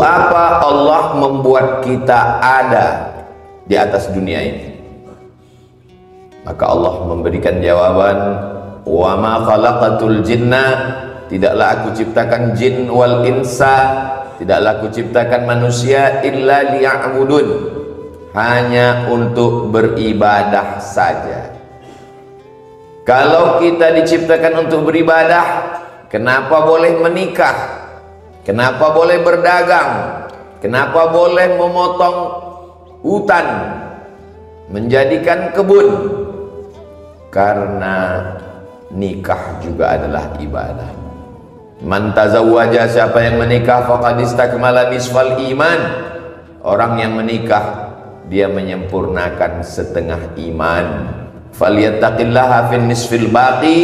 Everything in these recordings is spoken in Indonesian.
Untuk apa Allah membuat kita ada di atas dunia ini? Maka Allah memberikan jawaban, wa ma khalaqatul jinna, tidaklah aku ciptakan jin wal insa, tidaklah aku ciptakan manusia illa liya'budun, hanya untuk beribadah saja. Kalau kita diciptakan untuk beribadah, kenapa boleh menikah? Kenapa boleh berdagang? Kenapa boleh memotong hutan, menjadikan kebun? Karena nikah juga adalah ibadah. Man tazawwaja, siapa yang menikah, faqad istakmala nisfal iman. Orang yang menikah, dia menyempurnakan setengah iman. Falyattaqillaha fin nisfil baqi,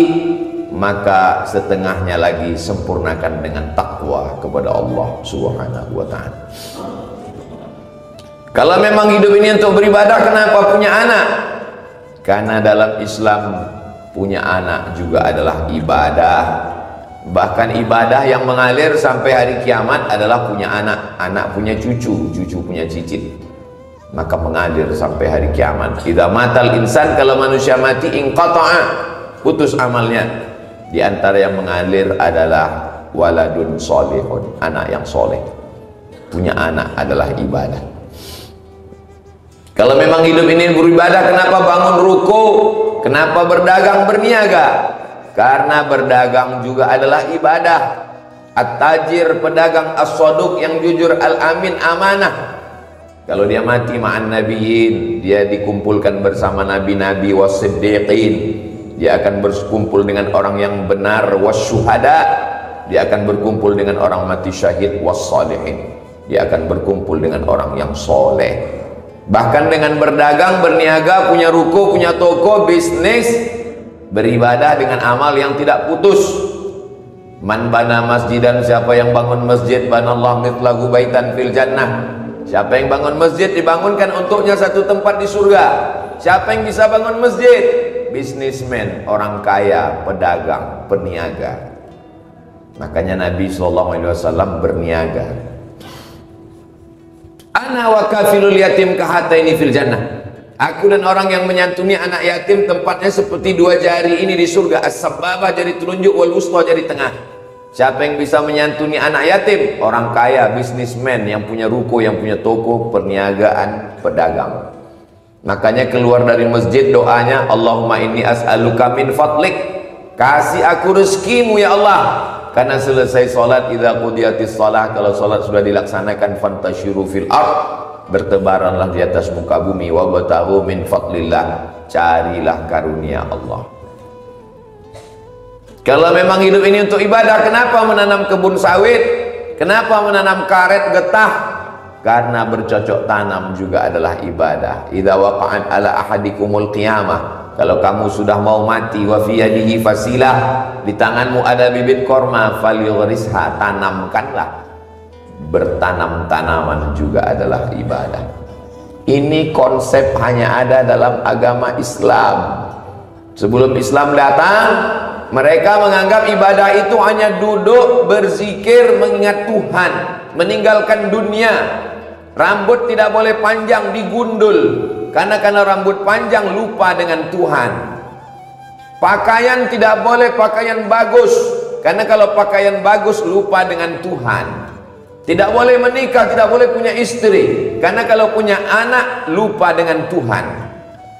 maka setengahnya lagi sempurnakan dengan takwa kepada Allah Subhanahu wa ta'ala. Kalau memang hidup ini untuk beribadah, kenapa punya anak? Karena dalam Islam punya anak juga adalah ibadah. Bahkan ibadah yang mengalir sampai hari kiamat adalah punya anak. Anak punya cucu, cucu punya cicit, maka mengalir sampai hari kiamat. Idza matal insan, kalau manusia mati, inqata'a, putus amalnya. Di antara yang mengalir adalah waladun solehun, anak yang soleh. Punya anak adalah ibadah. Kalau memang hidup ini beribadah, kenapa bangun ruku? Kenapa berdagang, berniaga? Karena berdagang juga adalah ibadah. At-tajir, pedagang, as-soduq, yang jujur, al-amin, amanah. Kalau dia mati ma'an nabiyyin, dia dikumpulkan bersama nabi-nabi, was-siddiqin, dia akan berkumpul dengan orang yang benar, wasyuhada, dia akan berkumpul dengan orang mati syahid, wassalihin, dia akan berkumpul dengan orang yang soleh. Bahkan dengan berdagang, berniaga, punya ruko, punya toko, bisnis, beribadah dengan amal yang tidak putus. Man bana masjidan, siapa yang bangun masjid, banallahu mithlahu baitan fil jannah. Siapa yang bangun masjid, dibangunkan untuknya satu tempat di surga. Siapa yang bisa bangun masjid? Bisnismen, orang kaya, pedagang, peniaga. Makanya Nabi SAW berniaga. Ana wa kafilul yatim kahataini fil jannah. Aku dan orang yang menyantuni anak yatim tempatnya seperti dua jari ini di surga. As-sababah, jari telunjuk, wal wusta, jari tengah. Siapa yang bisa menyantuni anak yatim? Orang kaya, bisnismen, yang punya ruko, yang punya toko, perniagaan, pedagang. Makanya keluar dari masjid doanya, Allahumma inni as'aluka min fadlik, kasih aku rezekimu ya Allah. Karena selesai sholat, idza qudiyatis shalah, kalau sholat sudah dilaksanakan, fantashiru fil ard, bertebaranlah di atas muka bumi, wabtaghu min fadlillah, carilah karunia Allah. Kalau memang hidup ini untuk ibadah, kenapa menanam kebun sawit? Kenapa menanam karet getah? Karena bercocok tanam juga adalah ibadah. Idza waqa'at ala ahadikumul qiyamah, kalau kamu sudah mau mati, wa fi yadihi fasilah, di tanganmu ada bibit korma, falyughrisha, tanamkanlah. Bertanam tanaman juga adalah ibadah. Ini konsep hanya ada dalam agama Islam. Sebelum Islam datang, mereka menganggap ibadah itu hanya duduk berzikir mengingat Tuhan, meninggalkan dunia. Rambut tidak boleh panjang, digundul, karena rambut panjang lupa dengan Tuhan. Pakaian tidak boleh pakaian bagus, karena kalau pakaian bagus lupa dengan Tuhan. Tidak boleh menikah, tidak boleh punya istri, karena kalau punya anak lupa dengan Tuhan.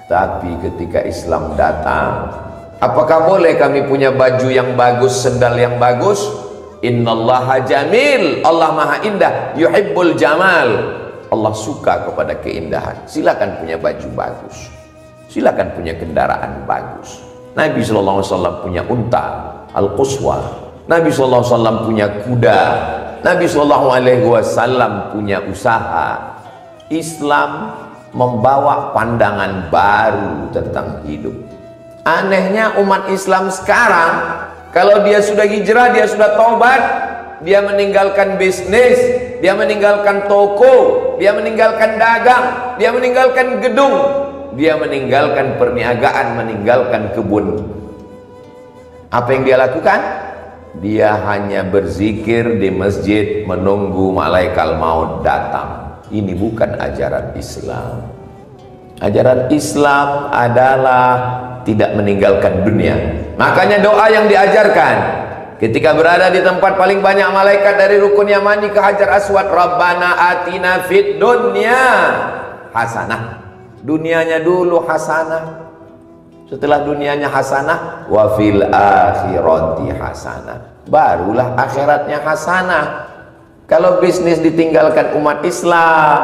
Tapi ketika Islam datang, apakah boleh kami punya baju yang bagus, sendal yang bagus? Innallaha jamil, Allah maha indah, yuhibbul jamal, Allah suka kepada keindahan. Silakan punya baju bagus, silakan punya kendaraan bagus. Nabi SAW punya unta, al-quswa. Nabi SAW punya kuda. Nabi SAW punya usaha. Islam membawa pandangan baru tentang hidup. Anehnya umat Islam sekarang, kalau dia sudah hijrah, dia sudah taubat, dia meninggalkan bisnis, dia meninggalkan toko, dia meninggalkan dagang, dia meninggalkan gedung, dia meninggalkan perniagaan, meninggalkan kebun. Apa yang dia lakukan? dia hanya berzikir di masjid menunggu malaikat maut datang. Ini bukan ajaran Islam. Ajaran Islam adalah tidak meninggalkan dunia. Makanya doa yang diajarkan ketika berada di tempat paling banyak malaikat dari rukun Yamani ke Hajar Aswad, Rabbana atina fid dunya hasanah. Dunianya dulu hasanah. Setelah dunianya hasanah, wa fil akhirati hasanah. Barulah akhiratnya hasanah. Kalau bisnis ditinggalkan umat Islam,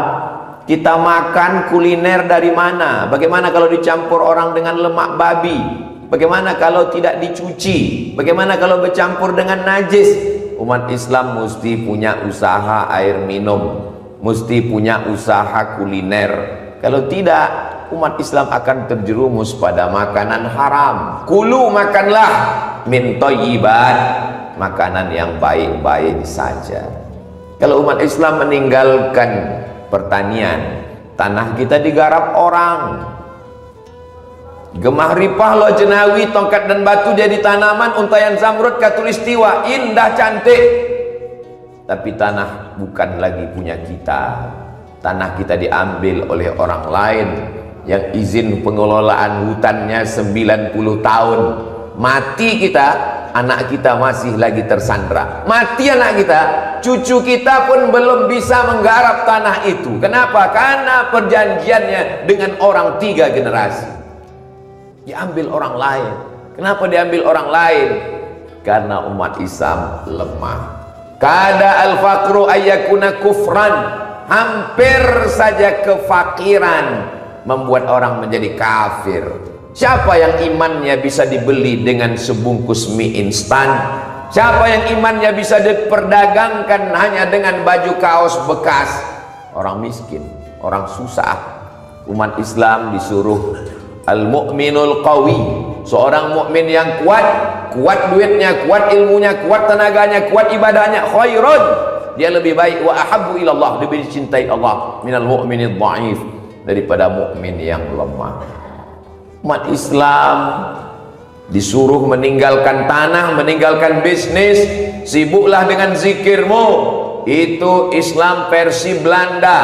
kita makan kuliner dari mana? Bagaimana kalau dicampur orang dengan lemak babi? Bagaimana kalau tidak dicuci? Bagaimana kalau bercampur dengan najis? Umat Islam mesti punya usaha air minum, mesti punya usaha kuliner. Kalau tidak, umat Islam akan terjerumus pada makanan haram. Kulu, makanlah min thayyibat, makanan yang baik-baik saja. Kalau umat Islam meninggalkan pertanian, tanah kita digarap orang. Gemah ripah lo jenawi, tongkat dan batu jadi tanaman, untayan zamrud katulistiwa, indah cantik. Tapi tanah bukan lagi punya kita. Tanah kita diambil oleh orang lain yang izin pengelolaan hutannya 90 tahun. Mati kita, anak kita masih lagi tersandra. Mati anak kita, cucu kita pun belum bisa menggarap tanah itu. Kenapa? Karena perjanjiannya dengan orang 3 generasi. Diambil orang lain. Kenapa diambil orang lain? Karena umat Islam lemah. Kada al-faqru ayyakuna kufran. Hampir saja kefakiran membuat orang menjadi kafir. Siapa yang imannya bisa dibeli dengan sebungkus mie instan? Siapa yang imannya bisa diperdagangkan hanya dengan baju kaos bekas? Orang miskin, orang susah. Umat Islam disuruh al-mu'minul qawi, seorang mukmin yang kuat, kuat duitnya, kuat ilmunya, kuat tenaganya, kuat ibadahnya, khairun, dia lebih baik, wa ahabbu ilallah, lebih dicintai Allah minal mu'minid dha'if, daripada mukmin yang lemah. Umat Islam disuruh meninggalkan tanah, meninggalkan bisnis, sibuklah dengan zikirmu. Itu Islam versi Belanda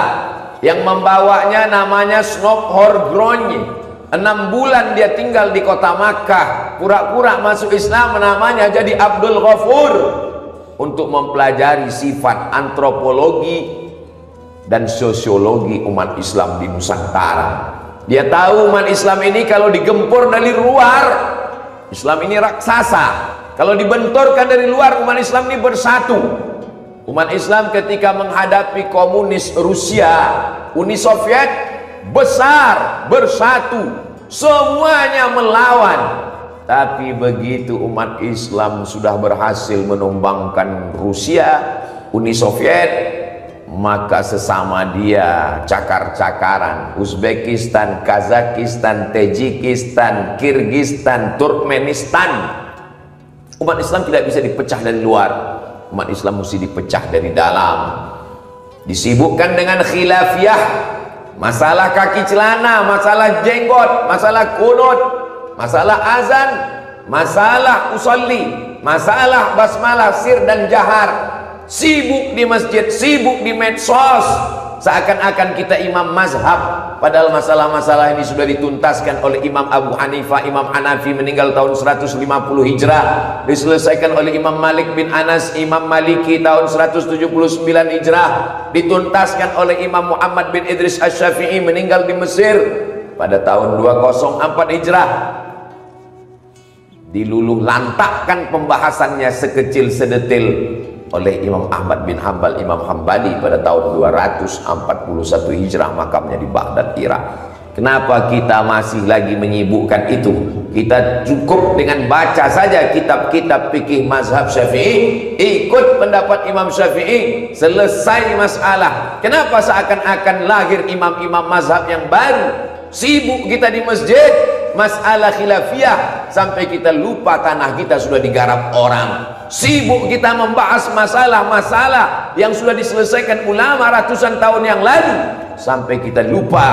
yang membawanya namanya Snop Horgronje. 6 bulan dia tinggal di kota Makkah, pura-pura masuk Islam, namanya jadi Abdul Ghafur, untuk mempelajari sifat antropologi dan sosiologi umat Islam di Nusantara. Dia tahu umat Islam ini kalau digempur dari luar, Islam ini raksasa. Kalau dibenturkan dari luar, umat Islam ini bersatu. Umat Islam ketika menghadapi komunis Rusia, Uni Soviet, besar, bersatu, semuanya melawan. Tapi begitu umat Islam sudah berhasil menumbangkan Rusia, Uni Soviet, maka sesama dia cakar-cakaran. Uzbekistan, Kazakistan, Tajikistan, Kirgistan, Turkmenistan. Umat Islam tidak bisa dipecah dari luar, umat Islam mesti dipecah dari dalam. Disibukkan dengan khilafiyah, masalah kaki celana, masalah jenggot, masalah kunut, masalah azan, masalah usolli, masalah basmalah sir dan jahar. Sibuk di masjid, sibuk di medsos, seakan-akan kita imam mazhab, padahal masalah-masalah ini sudah dituntaskan oleh Imam Abu Hanifah. Imam Hanafi meninggal tahun 150 Hijrah, diselesaikan oleh Imam Malik bin Anas, Imam Maliki tahun 179 Hijrah, dituntaskan oleh Imam Muhammad bin Idris Asy-Syafi'i, meninggal di Mesir pada tahun 204 Hijrah. Diluluh lantakkan pembahasannya sekecil sedetil oleh Imam Ahmad bin Hanbal, Imam Hambali pada tahun 241 Hijrah, makamnya di Baghdad, Irak. Kenapa kita masih lagi menyibukkan itu? Kita cukup dengan baca saja kitab-kitab fikih mazhab Syafi'i, ikut pendapat Imam Syafi'i, selesai masalah. Kenapa seakan-akan lahir imam-imam mazhab yang baru? Sibuk kita di masjid, masalah khilafiyah, sampai kita lupa tanah kita sudah digarap orang. Sibuk kita membahas masalah-masalah yang sudah diselesaikan ulama ratusan tahun yang lalu, sampai kita lupa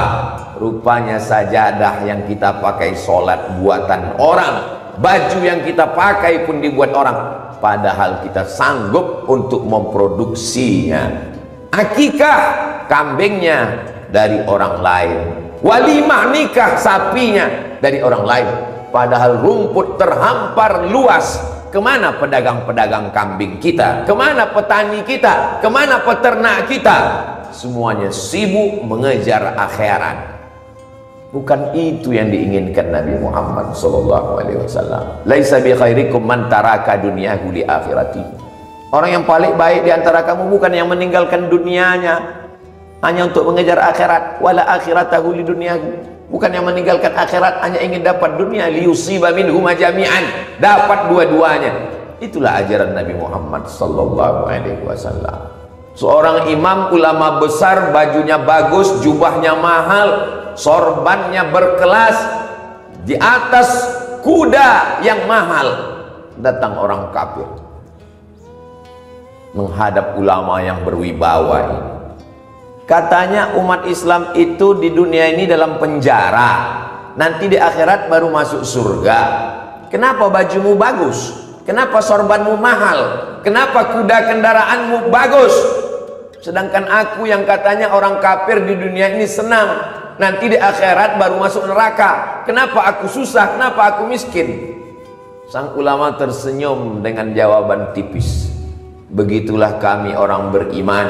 rupanya sajadah yang kita pakai sholat buatan orang, baju yang kita pakai pun dibuat orang, padahal kita sanggup untuk memproduksinya. Akikah kambingnya dari orang lain, walimah nikah sapinya dari orang lain, padahal rumput terhampar luas. Kemana pedagang-pedagang kambing kita? Kemana petani kita? Kemana peternak kita? Semuanya sibuk mengejar akhirat. Bukan itu yang diinginkan Nabi Muhammad SAW. Laisa bi khairikum man taraka dunyahu li akhirati. Orang yang paling baik di antara kamu bukan yang meninggalkan dunianya hanya untuk mengejar akhirat, wala akhiratahu li dunyahu. Bukan yang meninggalkan akhirat hanya ingin dapat dunia, liyusiba minhuma jami'an, dapat dua-duanya. Itulah ajaran Nabi Muhammad SAW. Seorang imam ulama besar, bajunya bagus, jubahnya mahal, sorbannya berkelas, di atas kuda yang mahal. Datang orang kafir menghadap ulama yang berwibawa ini. Katanya umat Islam itu di dunia ini dalam penjara, nanti di akhirat baru masuk surga. Kenapa bajumu bagus? Kenapa sorbanmu mahal? Kenapa kuda kendaraanmu bagus? Sedangkan aku yang katanya orang kafir di dunia ini senang, nanti di akhirat baru masuk neraka. Kenapa aku susah? Kenapa aku miskin? Sang ulama tersenyum dengan jawaban tipis. Begitulah kami orang beriman.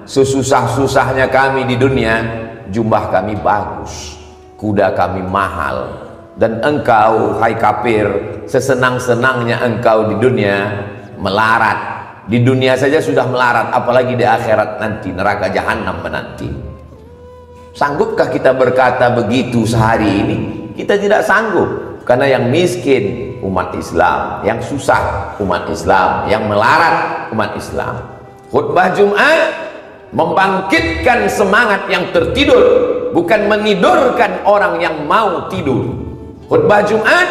Sesusah-susahnya kami di dunia, jubah kami bagus, kuda kami mahal. Dan engkau, hai kafir, sesenang-senangnya engkau di dunia melarat. Di dunia saja sudah melarat, apalagi di akhirat nanti, neraka jahanam menanti. Sanggupkah kita berkata begitu sehari ini? Kita tidak sanggup, karena yang miskin umat Islam, yang susah umat Islam, yang melarat umat Islam. Khutbah Jumat membangkitkan semangat yang tertidur, bukan menidurkan orang yang mau tidur. Khutbah Jumat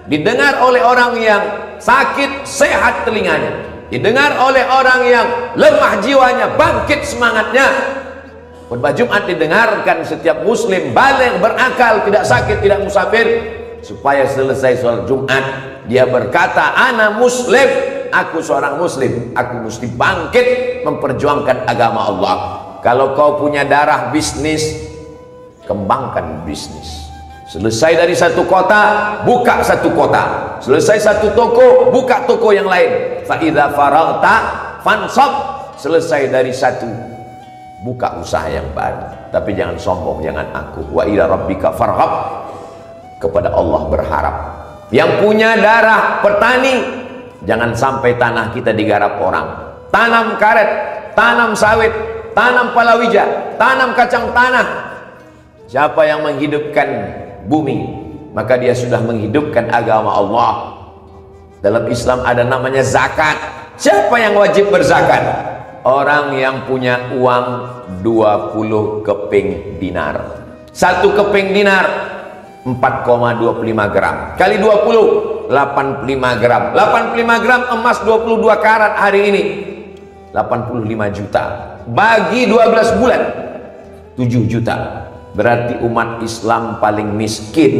didengar oleh orang yang sakit, sehat telinganya, didengar oleh orang yang lemah jiwanya, bangkit semangatnya. Khutbah Jumat didengarkan setiap muslim baligh, berakal, tidak sakit, tidak musafir, supaya selesai sholat Jumat dia berkata, ana muslim, aku seorang muslim, aku mesti bangkit memperjuangkan agama Allah. Kalau kau punya darah bisnis, kembangkan bisnis. Selesai dari satu kota, buka satu kota. Selesai satu toko, buka toko yang lain. Fa idza faraghta fansab. Selesai dari satu, buka usaha yang baru. Tapi jangan sombong, jangan aku. Wa ila rabbika farghab. Kepada Allah berharap. Yang punya darah petani, jangan sampai tanah kita digarap orang. Tanam karet, tanam sawit, tanam palawija, tanam kacang tanah. Siapa yang menghidupkan bumi, maka dia sudah menghidupkan agama Allah. Dalam Islam ada namanya zakat. Siapa yang wajib berzakat? Orang yang punya uang 20 keping dinar. Satu keping dinar 4,25 gram kali 20, 85 gram. 85 gram emas 22 karat hari ini 85 juta. Bagi 12 bulan 7 juta. Berarti umat Islam paling miskin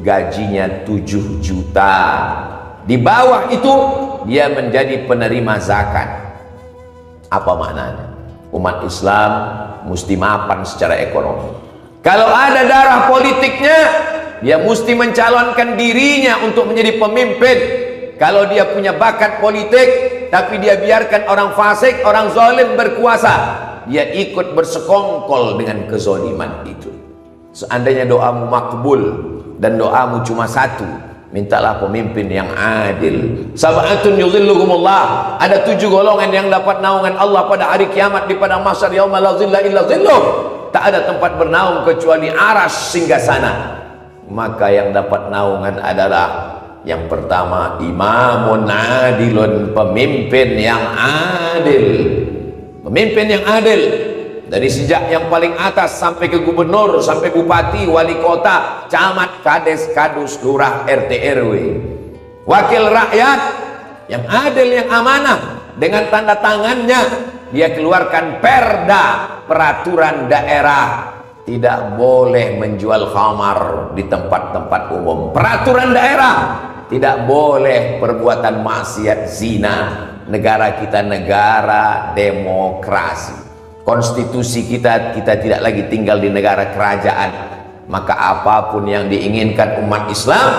gajinya 7 juta. Di bawah itu dia menjadi penerima zakat. Apa maknanya? Umat Islam mesti mapan secara ekonomi. Kalau ada darah politiknya, dia mesti mencalonkan dirinya untuk menjadi pemimpin. Kalau dia punya bakat politik, tapi dia biarkan orang fasik, orang zalim berkuasa, dia ikut bersekongkol dengan kezaliman itu. Seandainya doamu makbul dan doamu cuma satu, mintalah pemimpin yang adil. Sab'atun yuzilluhumullah, ada 7 golongan yang dapat naungan Allah pada hari kiamat di padang mahsyar, yauma la zilla illa zilluh. Tak ada tempat bernaung kecuali aras singgasana. Maka yang dapat naungan adalah yang pertama, imamun adilun, pemimpin yang adil. Pemimpin yang adil, dari sejak yang paling atas sampai ke gubernur, sampai bupati, wali kota, camat, kades, kadus, lurah, RT RW. Wakil rakyat yang adil, yang amanah, dengan tanda tangannya dia keluarkan perda, peraturan daerah, tidak boleh menjual khamar di tempat-tempat umum. Peraturan daerah tidak boleh perbuatan maksiat, zina. Negara kita negara demokrasi. Konstitusi kita tidak lagi tinggal di negara kerajaan. Maka apapun yang diinginkan umat Islam,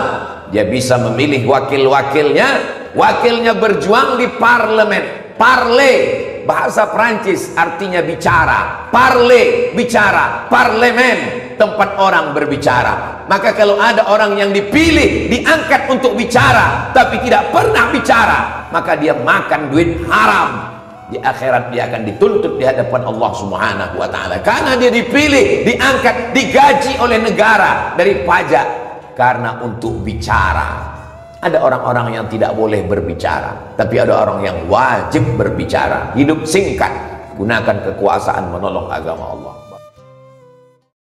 dia bisa memilih wakil-wakilnya. Wakilnya berjuang di parlemen. Parler, bahasa Prancis artinya bicara. Parler, bicara. Parlemen, tempat orang berbicara. Maka kalau ada orang yang dipilih, diangkat untuk bicara, tapi tidak pernah bicara, maka dia makan duit haram. Di akhirat dia akan dituntut di hadapan Allah Subhanahu wa ta'ala, karena dia dipilih, diangkat, digaji oleh negara dari pajak karena untuk bicara. Ada orang-orang yang tidak boleh berbicara, tapi ada orang yang wajib berbicara. Hidup singkat, gunakan kekuasaan menolong agama Allah.